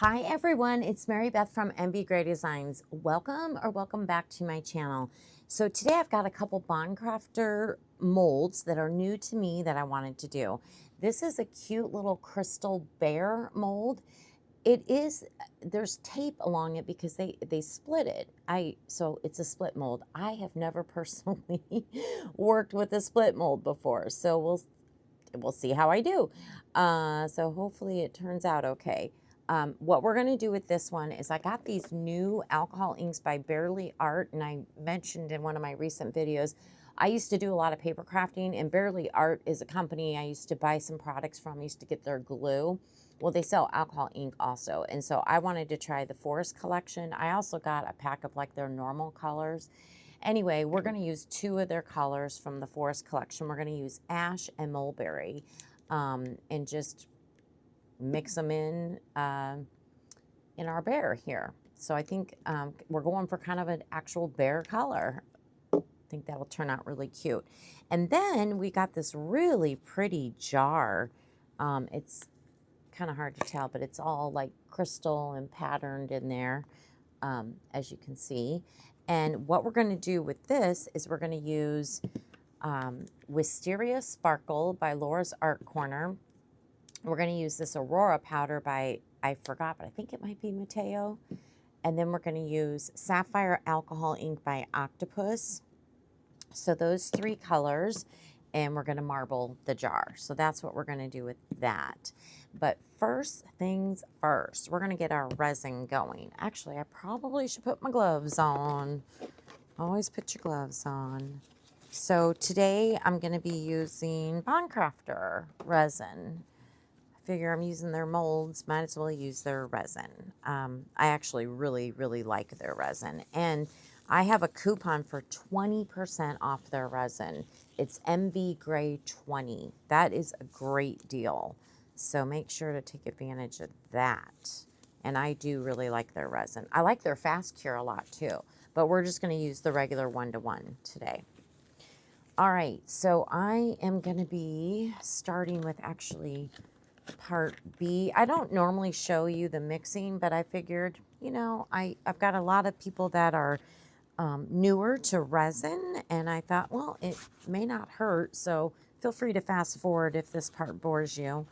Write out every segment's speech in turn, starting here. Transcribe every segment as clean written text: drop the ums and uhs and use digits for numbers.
Hi everyone, it's Mary Beth from MBGray Designs. Welcome back to my channel. So today I've got a couple Bond Crafter molds that are new to me that I wanted to do. This is a cute little crystal bear mold. There's tape along it because they split it. So it's a split mold. I have never personally worked with a split mold before, so we'll see how I do. So hopefully it turns out okay. What we're going to do with this one is I got these new alcohol inks by Barely Art, and I mentioned in one of my recent videos, I used to do a lot of paper crafting, and Barely Art is a company I used to buy some products from. I used to get their glue. Well, they sell alcohol ink also, and so I wanted to try the Forest collection. I also got a pack of like their normal colors. Anyway, we're going to use two of their colors from the Forest collection. We're going to use Ash and Mulberry, and just mix them in our bear here. So I think we're going for kind of an actual bear color. I think that'll turn out really cute. And then we got this really pretty jar. It's kind of hard to tell, but it's all like crystal and patterned in there, as you can see. And what we're going to do with this is we're going to use Wisteria Sparkle by Laura's Art Corner. We're going to use this Aurora powder by, I forgot, but I think it might be Mateo. And then we're going to use Sapphire Alcohol Ink by Octopus. So those three colors, and we're going to marble the jar. So that's what we're going to do with that. But first things first, we're going to get our resin going. Actually, I probably should put my gloves on. Always put your gloves on. So today I'm going to be using Bond Crafter resin. Figure I'm using their molds, might as well use their resin. I actually really like their resin, and I have a coupon for 20% off their resin. It's MBGray 20. That is a great deal, so make sure to take advantage of that. And I do really like their resin. I like their fast cure a lot too, but we're just going to use the regular 1-to-1 today. All right, so I am going to be starting with actually part B. I don't normally show you the mixing, but I figured, you know, I've got a lot of people that are newer to resin, and I thought, well, it may not hurt, so feel free to fast forward if this part bores you.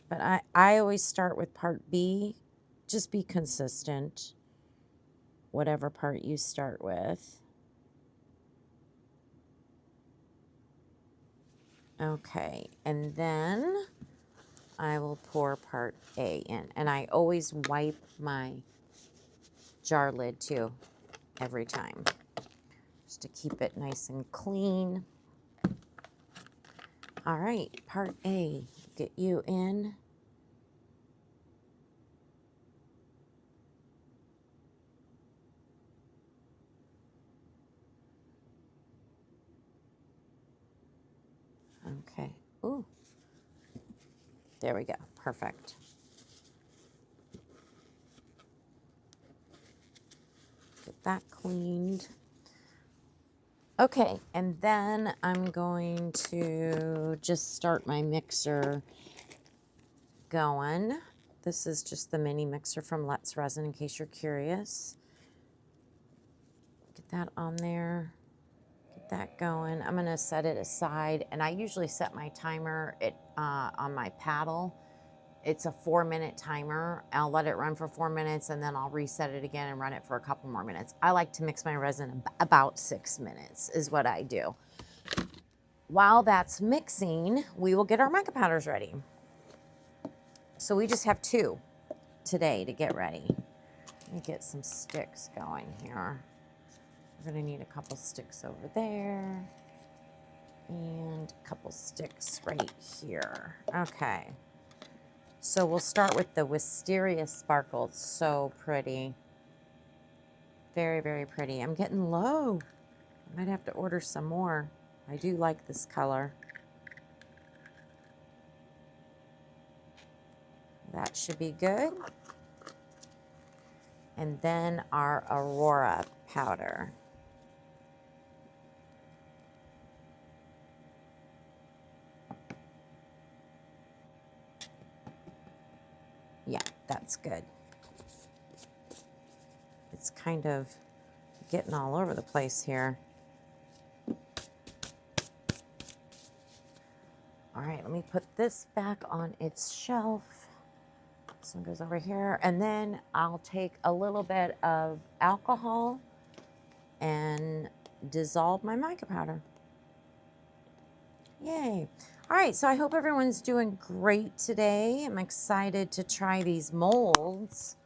But I always start with part B. Just be consistent, whatever part you start with. Okay, and then I will pour part A in. And I always wipe my jar lid too, every time, just to keep it nice and clean. All right, part A, get you in. Okay, ooh, there we go, perfect. Get that cleaned. Okay, and then I'm going to just start my mixer going. This is just the mini mixer from Let's Resin, in case you're curious. Get that on there. Get that going. I'm going to set it aside, and I usually set my timer on my paddle. It's a 4-minute timer. I'll let it run for 4 minutes, and then I'll reset it again and run it for a couple more minutes. I like to mix my resin about 6 minutes is what I do. While that's mixing, we will get our mica powders ready. So we just have 2 today to get ready. Let me get some sticks going here. We're going to need a couple sticks over there and a couple sticks right here. Okay. So we'll start with the Wisteria Sparkle. It's so pretty. Very pretty. I'm getting low. I might have to order some more. I do like this color. That should be good. And then our Aurora powder. Yeah, that's good. It's kind of getting all over the place here. All right, let me put this back on its shelf. This one goes over here. And then I'll take a little bit of alcohol and dissolve my mica powder. Yay. All right, so I hope everyone's doing great today. I'm excited to try these molds.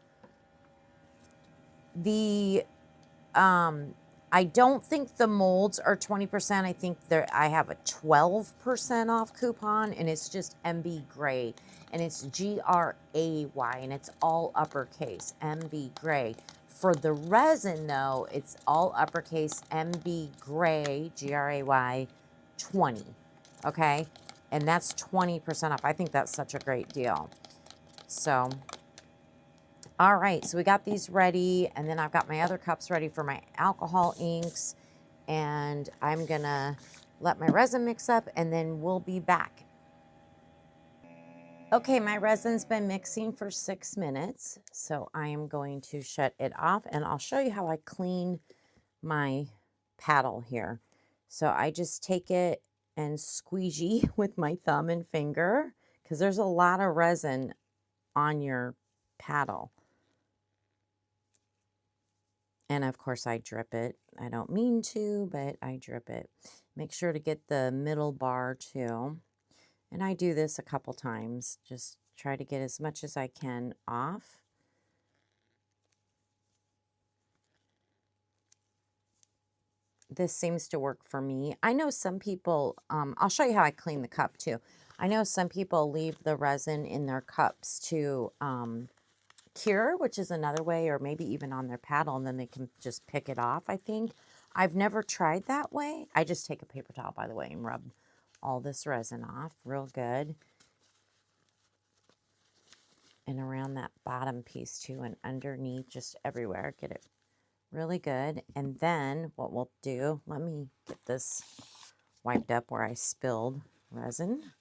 I don't think the molds are 20%. I think I have a 12% off coupon, and it's just MBGray, and it's GRAY, and it's all uppercase, MBGray. For the resin, though, it's all uppercase, MBGray, GRAY, 20, okay? And that's 20% off. I think that's such a great deal. So, all right, so we got these ready, and then I've got my other cups ready for my alcohol inks, and I'm gonna let my resin mix up, and then we'll be back. Okay, my resin's been mixing for 6 minutes, so I am going to shut it off, and I'll show you how I clean my paddle here. So I just take it and squeegee with my thumb and finger, because there's a lot of resin on your paddle. And of course I drip it. I don't mean to, but I drip it. Make sure to get the middle bar too. And I do this a couple times. Just try to get as much as I can off. This seems to work for me. I know some people, I'll show you how I clean the cup too. I know some people leave the resin in their cups to cure, which is another way, or maybe even on their paddle, and then they can just pick it off, I think. I've never tried that way. I just take a paper towel, by the way, and rub all this resin off real good. And around that bottom piece too, and underneath, just everywhere. Get it really good. And then what we'll do, let me get this wiped up where I spilled resin.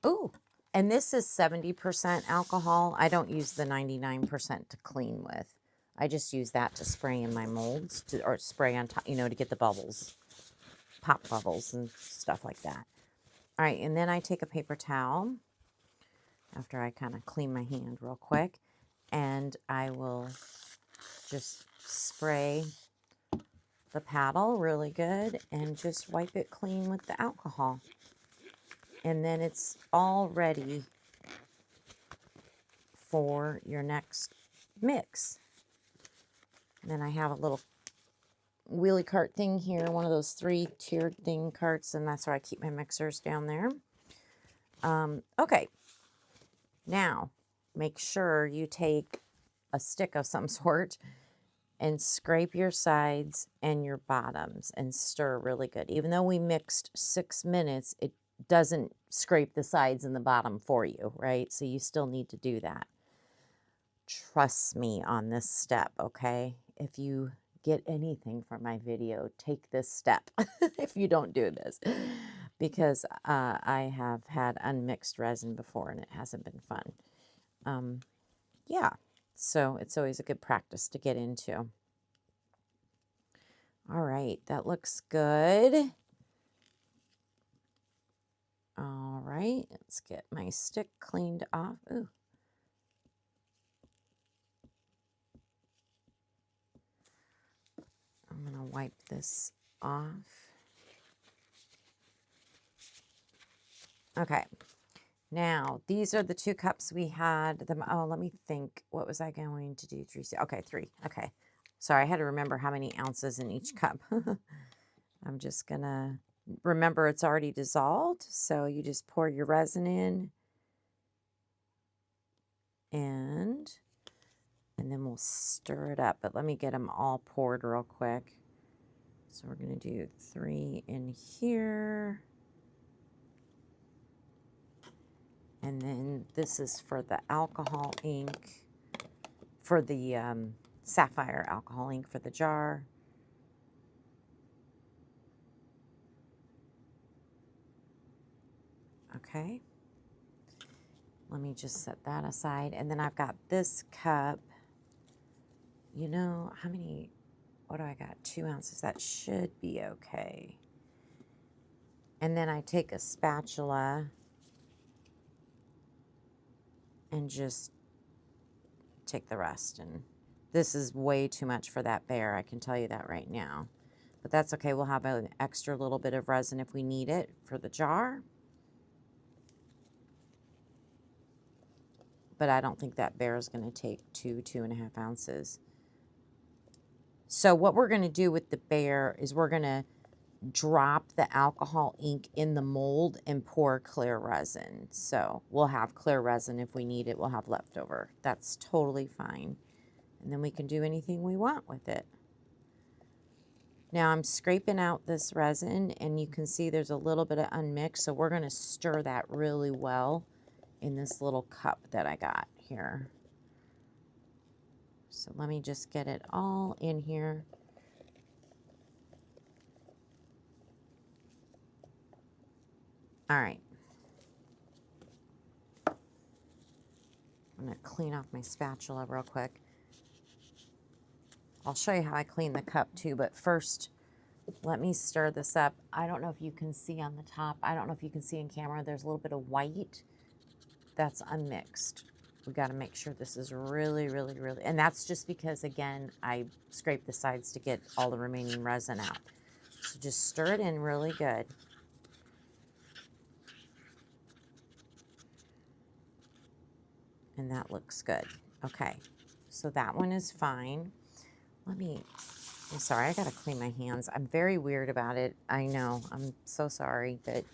Ooh, and this is 70% alcohol. I don't use the 99% to clean with. I just use that to spray in my molds, or spray on top, you know, to get the bubbles, pop bubbles and stuff like that. All right, and then I take a paper towel after I kind of clean my hand real quick, and I will just spray the paddle really good and just wipe it clean with the alcohol. And then it's all ready for your next mix. And then I have a little wheelie cart thing here, one of those 3-tiered thing carts, and that's where I keep my mixers down there. Okay, now make sure you take a stick of some sort and scrape your sides and your bottoms and stir really good. Even though we mixed 6 minutes, it doesn't scrape the sides and the bottom for you, right? So you still need to do that. Trust me on this step, okay? If you get anything from my video, take this step if you don't do this, because I have had unmixed resin before and it hasn't been fun. Yeah, so it's always a good practice to get into. All right, that looks good. All right, let's get my stick cleaned off. Ooh. I'm gonna wipe this off. Okay, now these are the 2 cups we had. Oh, let me think. What was I going to do? 3. Okay, 3. Okay, sorry, I had to remember how many ounces in each cup. I'm just gonna remember it's already dissolved, so you just pour your resin in, and then we'll stir it up. But let me get them all poured real quick. So we're going to do 3 in here. And then this is for the alcohol ink, for the sapphire alcohol ink for the jar. Okay. Let me just set that aside. And then I've got this cup. You know, how many, what do I got? 2 ounces. That should be okay. And then I take a spatula and just take the rest. And this is way too much for that bear. I can tell you that right now. But that's okay. We'll have an extra little bit of resin if we need it for the jar. But I don't think that bear is going to take 2.5 ounces. So what we're going to do with the bear is we're going to drop the alcohol ink in the mold and pour clear resin. So we'll have clear resin if we need it. We'll have leftover. That's totally fine. And then we can do anything we want with it. Now I'm scraping out this resin and you can see there's a little bit of unmixed. So we're going to stir that really well in this little cup that I got here. So let me just get it all in here. All right. I'm going to clean off my spatula real quick. I'll show you how I clean the cup too, but first let me stir this up. I don't know if you can see on the top. I don't know if you can see in camera. There's a little bit of white that's unmixed. We got to make sure this is really, and that's just because, again, I scraped the sides to get all the remaining resin out. So just stir it in really good. And that looks good. Okay, so that one is fine. I'm sorry, I gotta clean my hands. I'm very weird about it. I know, I'm so sorry, but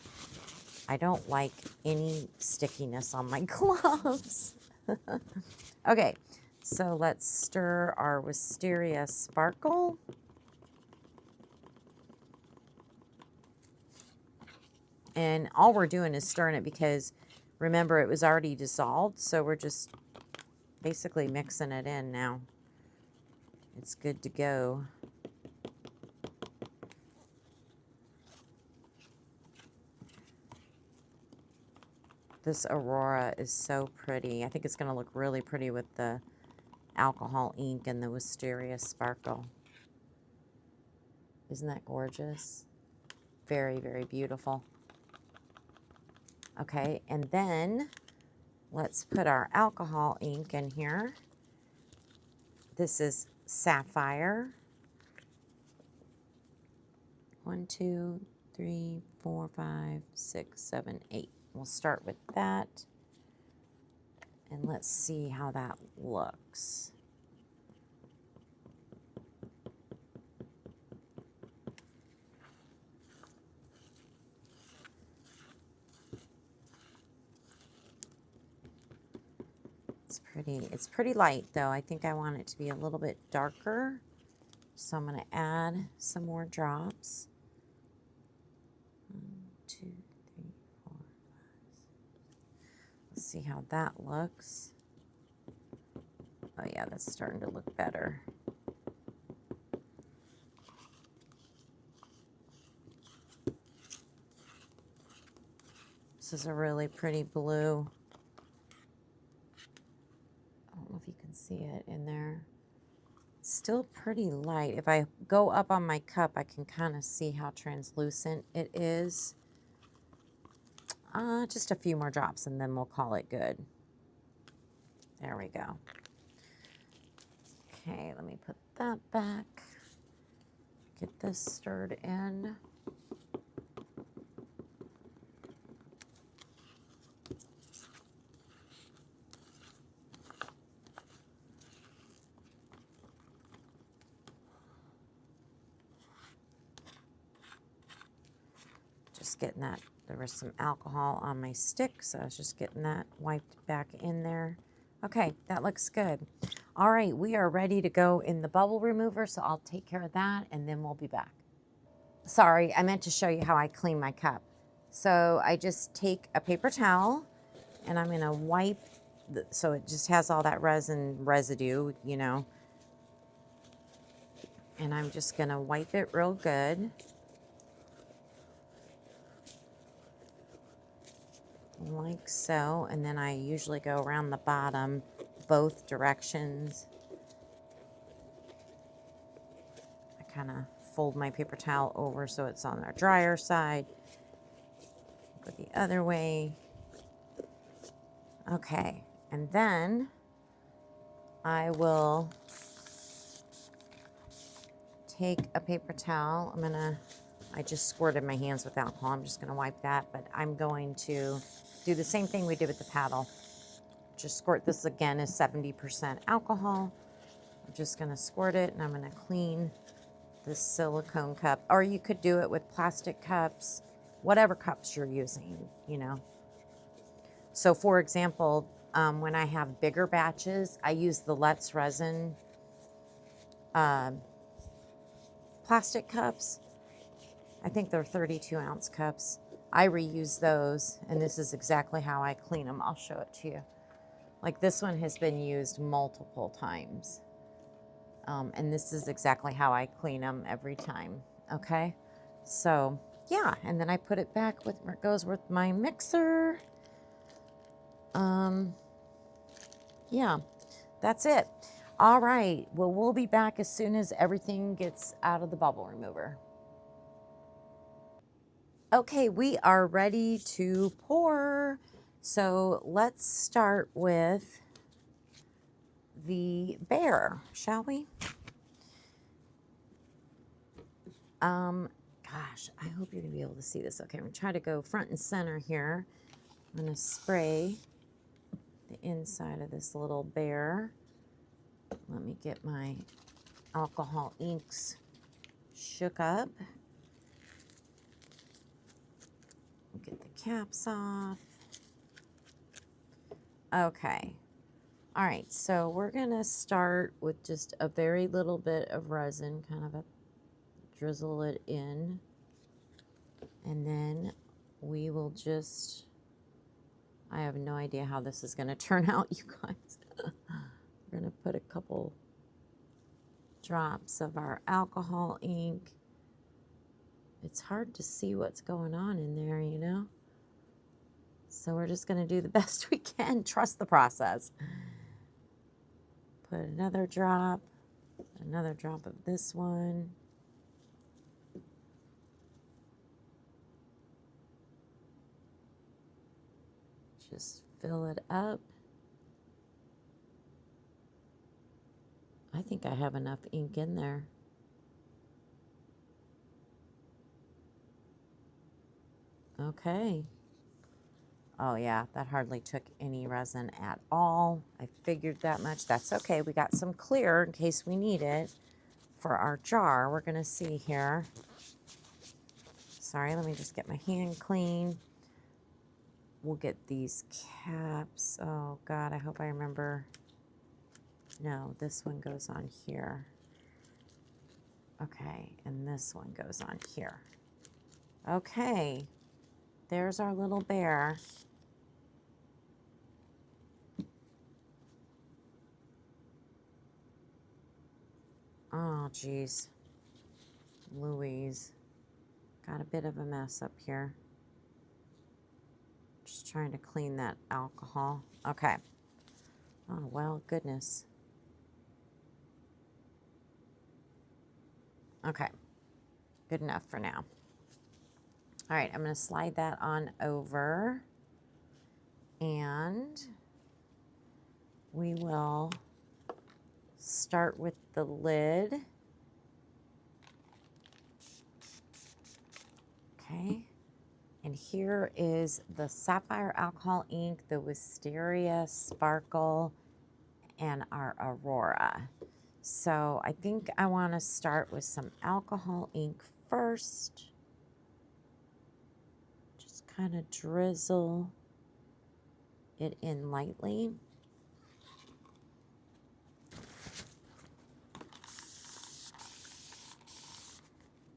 I don't like any stickiness on my gloves. Okay, so let's stir our Wisteria Sparkle. And all we're doing is stirring it because, remember, it was already dissolved, so we're just basically mixing it in now. It's good to go. This Aurora is so pretty. I think it's going to look really pretty with the alcohol ink and the Wisteria Sparkle. Isn't that gorgeous? Very, very beautiful. Okay, and then let's put our alcohol ink in here. This is Sapphire. 1, 2, 3, 4, 5, 6, 7, 8. We'll start with that. And let's see how that looks. It's pretty light though. I think I want it to be a little bit darker. So I'm going to add some more drops. 1, 2, 3, 4, 5, 6. Let's see how that looks. Oh yeah, that's starting to look better. This is a really pretty blue. I don't know if you can see it in there. It's still pretty light. If I go up on my cup, I can kind of see how translucent it is. Just a few more drops and then we'll call it good. There we go. Okay, let me put that back. Get this stirred in. Just getting that. There was some alcohol on my stick, so I was just getting that wiped back in there. Okay, that looks good. All right, we are ready to go in the bubble remover, so I'll take care of that and then we'll be back. Sorry, I meant to show you how I clean my cup. So I just take a paper towel and I'm gonna wipe, so it just has all that resin residue, you know. And I'm just gonna wipe it real good. like so. And then I usually go around the bottom both directions. I kind of fold my paper towel over so it's on the drier side. Go the other way. Okay, and then I will take a paper towel. I just squirted my hands with alcohol. I'm just gonna wipe that, but I'm going to do the same thing we did with the paddle. Just squirt this again as 70% alcohol. I'm just gonna squirt it and I'm gonna clean this silicone cup, or you could do it with plastic cups, whatever cups you're using, you know. So for example, when I have bigger batches, I use the Let's Resin plastic cups. I think they're 32-ounce cups. I reuse those, and this is exactly how I clean them. I'll show it to you. Like this one has been used multiple times. And this is exactly how I clean them every time, okay? So, yeah, and then I put it back with where it goes with my mixer. Yeah, that's it. All right, well, we'll be back as soon as everything gets out of the bubble remover. Okay, we are ready to pour. So let's start with the bear, shall we? Gosh, I hope you're gonna be able to see this. Okay, I'm gonna try to go front and center here. I'm gonna spray the inside of this little bear. Let me get my alcohol inks shook up. Get the caps off. Okay. All right, so we're gonna start with just a very little bit of resin, kind of drizzle it in. And then we will just, I have no idea how this is gonna turn out, you guys. We're gonna put a couple drops of our alcohol ink. It's hard to see what's going on in there, you know? So we're just gonna do the best we can. Trust the process. Put another drop of this one. Just fill it up. I think I have enough ink in there. Okay. Oh yeah, that hardly took any resin at all. I figured that much. That's okay. We got some clear in case we need it for our jar. We're gonna see here. Sorry, let me just get my hand clean. We'll get these caps. Oh God, I hope I remember. No, this one goes on here. Okay, and this one goes on here. Okay, there's our little bear. Oh, geez. Louise. Got a bit of a mess up here. Just trying to clean that alcohol. Okay. Oh, well, goodness. Okay. Good enough for now. All right, I'm going to slide that on over. And we will start with the lid. Okay. And here is the Sapphire Alcohol ink, the Wisteria Sparkle, and our Aurora. So I think I want to start with some alcohol ink first. Just kind of drizzle it in lightly.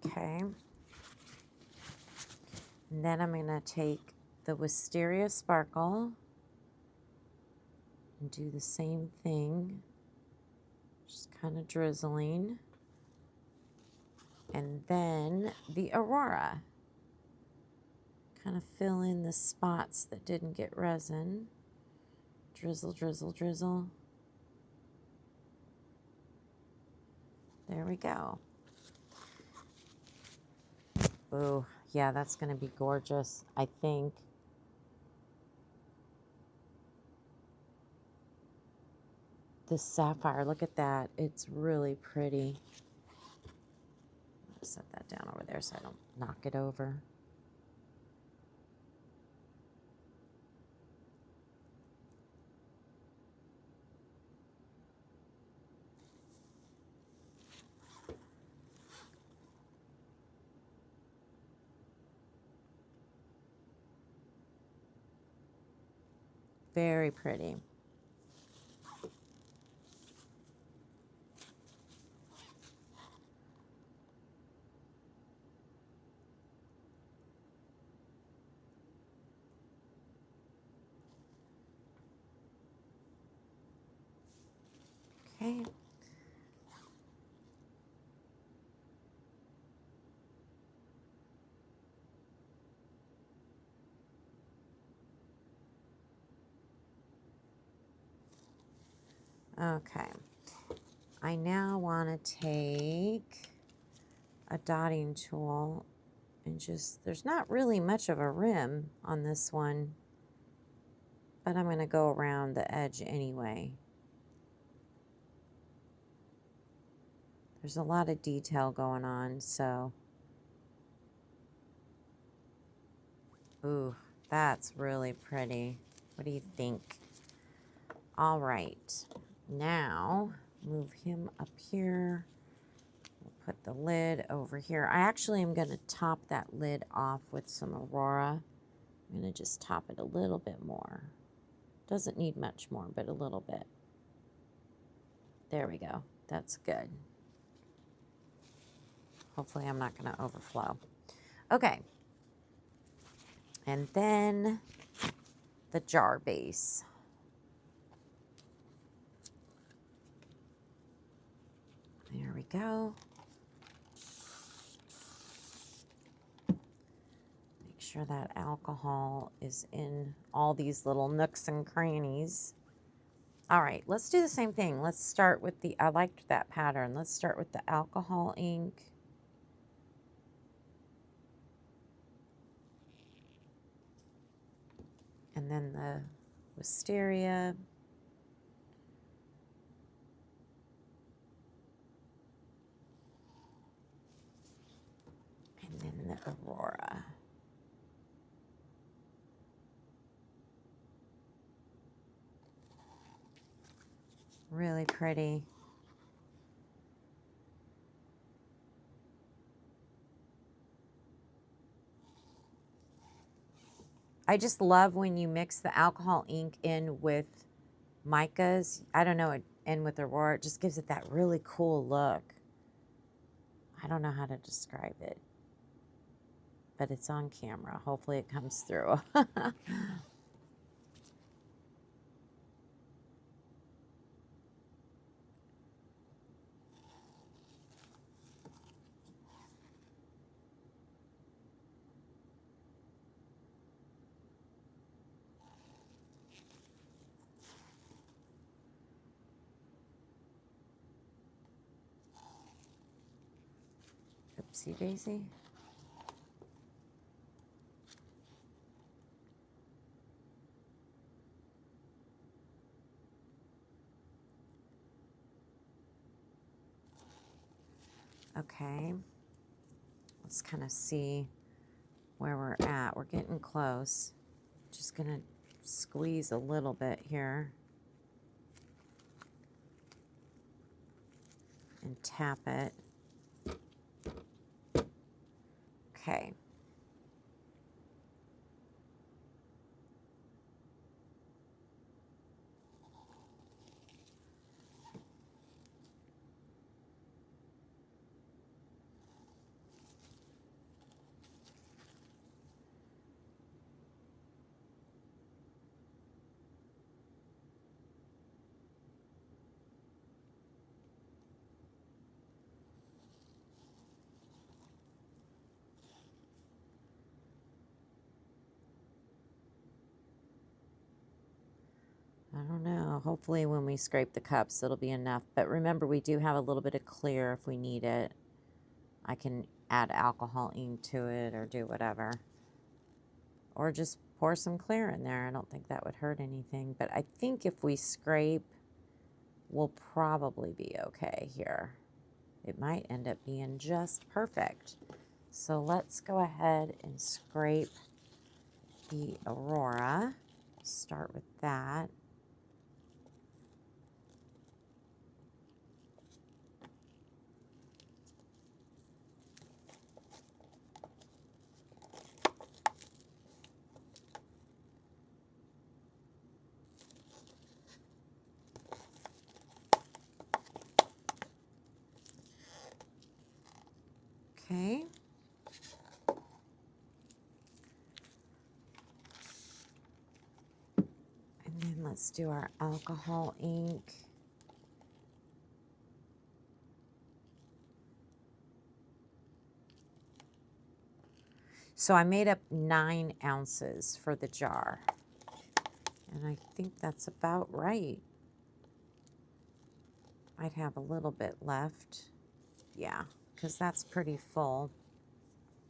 Okay. And then I'm going to take the Wisteria Sparkle and do the same thing. Just kind of drizzling. And then the Aurora. Kind of fill in the spots that didn't get resin. Drizzle, drizzle, drizzle. There we go. Ooh, yeah, that's going to be gorgeous, I think. This sapphire, look at that. It's really pretty. I'll set that down over there so I don't knock it over. Very pretty. Okay. Okay. I now want to take a dotting tool and just, there's not really much of a rim on this one, but I'm going to go around the edge anyway. There's a lot of detail going on, so. Ooh, that's really pretty. What do you think? All right, now move him up here. We'll put the lid over here. I actually am going to top that lid off with some Aurora. I'm going to just top it a little bit more. Doesn't need much more, but a little bit. There we go. That's good. Hopefully I'm not going to overflow. Okay. And then the jar base. There we go. Make sure that alcohol is in all these little nooks and crannies. All right, let's do the same thing. Let's start with the, I liked that pattern. Let's start with the alcohol ink. And then the wisteria. And then the Aurora. Really pretty. I just love when you mix the alcohol ink in with micas. I don't know, and with Aurora, it just gives it that really cool look. I don't know how to describe it, but it's on camera. Hopefully it comes through. Oopsie daisy. Okay, let's kind of see where we're at. We're getting close. Just gonna squeeze a little bit here and tap it. Okay. So hopefully when we scrape the cups, it'll be enough. But remember, we do have a little bit of clear if we need it. I can add alcohol ink to it or do whatever. Or just pour some clear in there. I don't think that would hurt anything. But I think if we scrape, we'll probably be okay here. It might end up being just perfect. So let's go ahead and scrape the Aurora. Start with that. Okay. And then let's do our alcohol ink. So I made up 9 ounces for the jar. And I think that's about right. I'd have a little bit left. Yeah, because that's pretty full.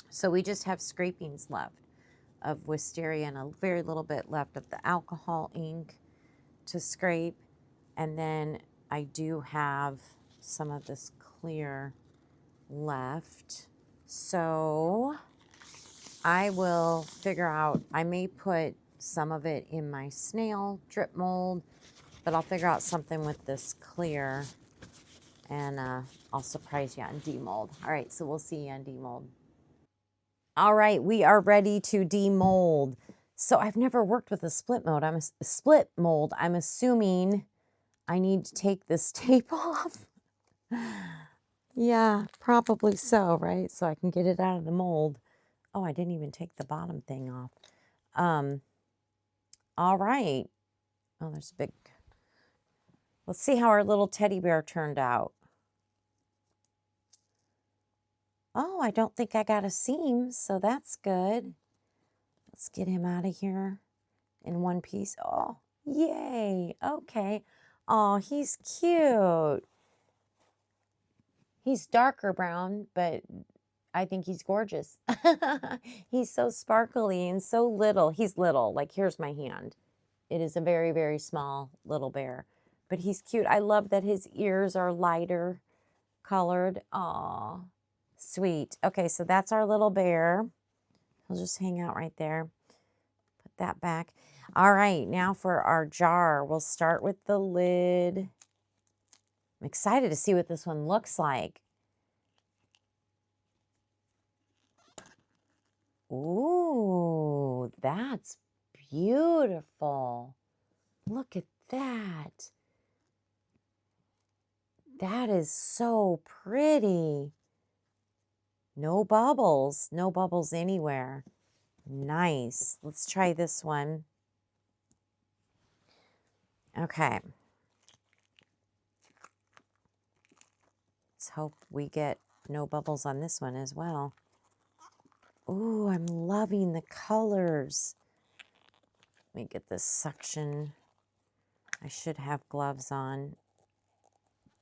So we just have scrapings left of wisteria and a very little bit left of the alcohol ink to scrape. And then I do have some of this clear left. So I will figure out, I may put some of it in my snail drip mold, but I'll figure out something with this clear and I'll surprise you on demold. All right, so we'll see you on demold. All right, we are ready to demold. So I've never worked with a split mold. I'm assuming I need to take this tape off. Yeah, probably so, right? So I can get it out of the mold. Oh, I didn't even take the bottom thing off. All right. Oh, there's a big... Let's see how our little teddy bear turned out. Oh, I don't think I got a seam, so that's good. Let's get him out of here in one piece. Oh, yay. Okay. Oh, he's cute. He's darker brown, but I think he's gorgeous. He's so sparkly and so little. He's little. Like, here's my hand. It is a very, very small little bear. But he's cute. I love that his ears are lighter colored. Aw, sweet. Okay, so that's our little bear. He'll just hang out right there. Put that back. All right, now for our jar. We'll start with the lid. I'm excited to see what this one looks like. Ooh, that's beautiful. Look at that. That is so pretty. No bubbles. No bubbles anywhere. Nice. Let's try this one. Okay. Let's hope we get no bubbles on this one as well. Ooh, I'm loving the colors. Let me get this suction. I should have gloves on.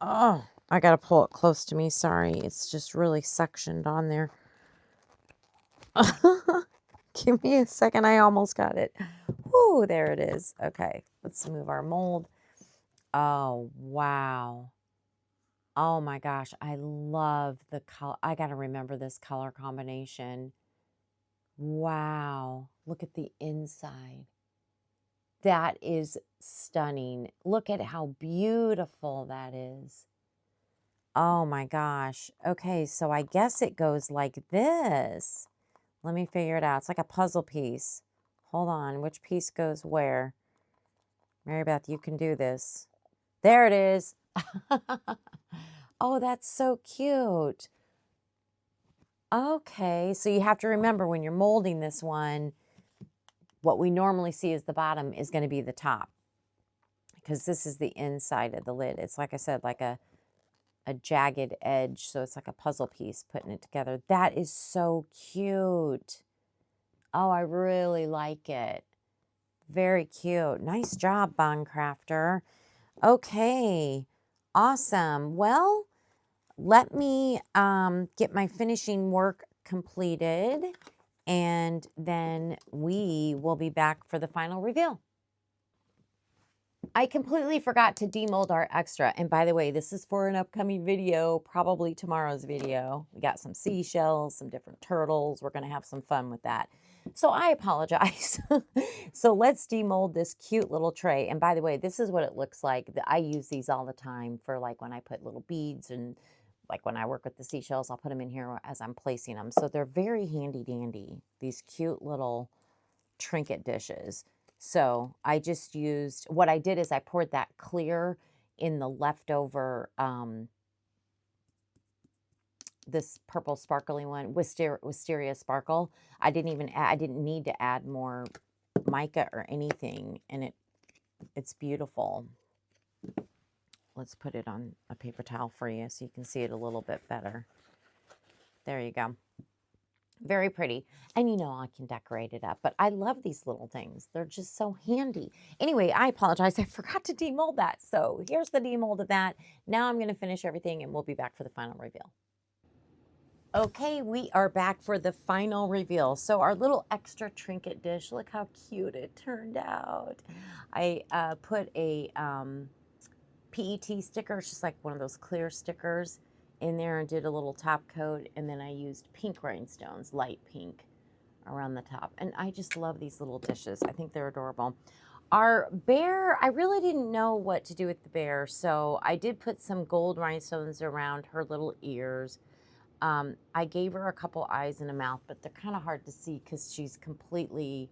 Oh, I got to pull it close to me. Sorry. It's just really suctioned on there. Give me a second. I almost got it. Woo, there it is. Okay, let's move our mold. Oh, wow. Oh my gosh, I love the color. I got to remember this color combination. Wow, look at the inside. That is stunning. Look at how beautiful that is. Oh my gosh. Okay, so I guess it goes like this. Let me figure it out. It's like a puzzle piece. Hold on, which piece goes where? Mary Beth, you can do this. There it is. Oh, that's so cute. Okay, so you have to remember when you're molding this one, what we normally see as the bottom is going to be the top, because this is the inside of the lid. It's like I said, like a jagged edge, so it's like a puzzle piece putting it together. That is so cute. Oh, I really like it. Very cute. Nice job, Bond Crafter. Okay, awesome. Well, let me get my finishing work completed, and then we will be back for the final reveal. I completely forgot to demold our extra. And by the way, this is for an upcoming video, probably tomorrow's video. We got some seashells, some different turtles. We're going to have some fun with that. So I apologize. So let's demold this cute little tray. And by the way, this is what it looks like. I use these all the time for like when I put little beads, and like when I work with the seashells, I'll put them in here as I'm placing them. So they're very handy dandy, these cute little trinket dishes. So I just used, what I did is I poured that clear in the leftover, this purple sparkly one, Wisteria Sparkle. I didn't need to add more mica or anything, and it's beautiful. Let's put it on a paper towel for you so you can see it a little bit better. There you go. Very pretty. And you know, I can decorate it up, but I love these little things. They're just so handy. Anyway, I apologize. I forgot to demold that. So here's the demold of that. Now I'm going to finish everything and we'll be back for the final reveal. Okay, we are back for the final reveal. So our little extra trinket dish, look how cute it turned out. I put a PET sticker, it's just like one of those clear stickers, in there and did a little top coat, and then I used pink rhinestones, light pink, around the top. And I just love these little dishes. I think they're adorable. Our bear, I really didn't know what to do with the bear, so I did put some gold rhinestones around her little ears. I gave her a couple eyes and a mouth, but they're kind of hard to see because she's completely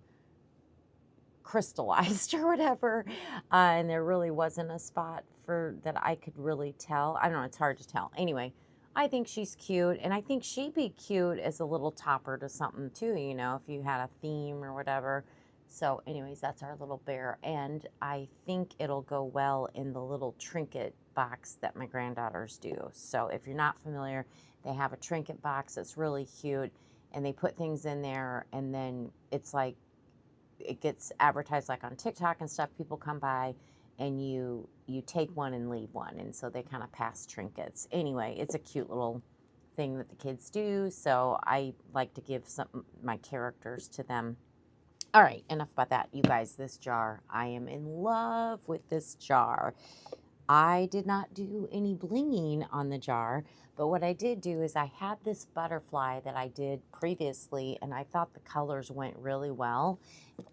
crystallized or whatever, and there really wasn't a spot for that I could really tell. I don't know, it's hard to tell. Anyway, I think she's cute, and I think she'd be cute as a little topper to something too, you know, if you had a theme or whatever. So anyways, that's our little bear, and I think it'll go well in the little trinket box that my granddaughters do. So if you're not familiar, they have a trinket box that's really cute, and they put things in there, and then it's like, it gets advertised like on TikTok and stuff. People come by and you take one and leave one, and so they kind of pass trinkets. Anyway, it's a cute little thing that the kids do, so I like to give some my characters to them. All right, enough about that. You guys, this jar, I am in love with this jar. I did not do any blinging on the jar, but what I did do is I had this butterfly that I did previously, and I thought the colors went really well.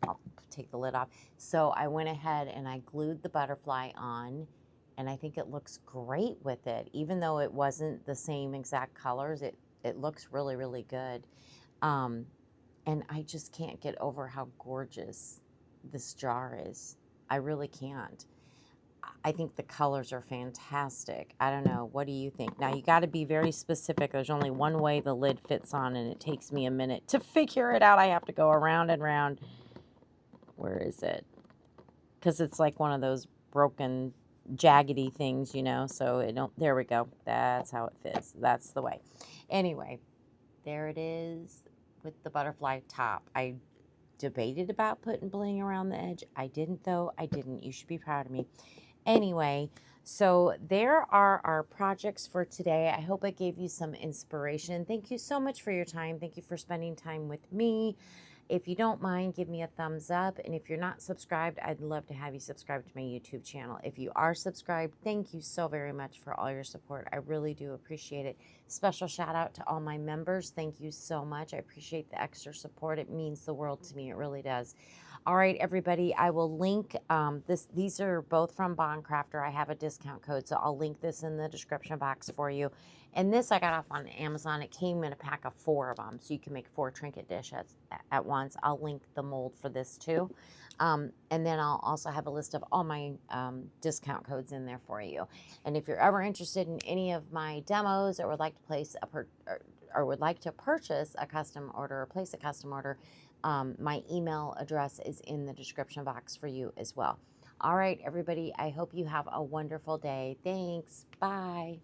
I'll take the lid off. So I went ahead and I glued the butterfly on, and I think it looks great with it. Even though it wasn't the same exact colors, it looks really, really good. And I just can't get over how gorgeous this jar is. I really can't. I think the colors are fantastic. I don't know. What do you think? Now, you got to be very specific. There's only one way the lid fits on, and it takes me a minute to figure it out. I have to go around and around. Where is it? Because it's like one of those broken, jaggedy things, you know, so it don't, there we go. That's how it fits. That's the way. Anyway, there it is with the butterfly top. I debated about putting bling around the edge. I didn't, though. I didn't. You should be proud of me. Anyway, so there are our projects for today. I hope it gave you some inspiration. Thank you so much for your time. Thank you for spending time with me. If you don't mind, give me a thumbs up. And if you're not subscribed, I'd love to have you subscribe to my YouTube channel. If you are subscribed, thank you so very much for all your support. I really do appreciate it. Special shout out to all my members. Thank you so much. I appreciate the extra support. It means the world to me. It really does. All right, everybody, I will link these are both from Bond Crafter. I have a discount code, so I'll link this in the description box for you. And this I got off on Amazon. It came in a pack of 4 of them, so you can make 4 trinket dishes at once. I'll link the mold for this too. And then I'll also have a list of all my discount codes in there for you. And if you're ever interested in any of my demos or would like to place or would like to purchase a custom order or place a custom order, my email address is in the description box for you as well. All right, everybody, I hope you have a wonderful day. Thanks. Bye.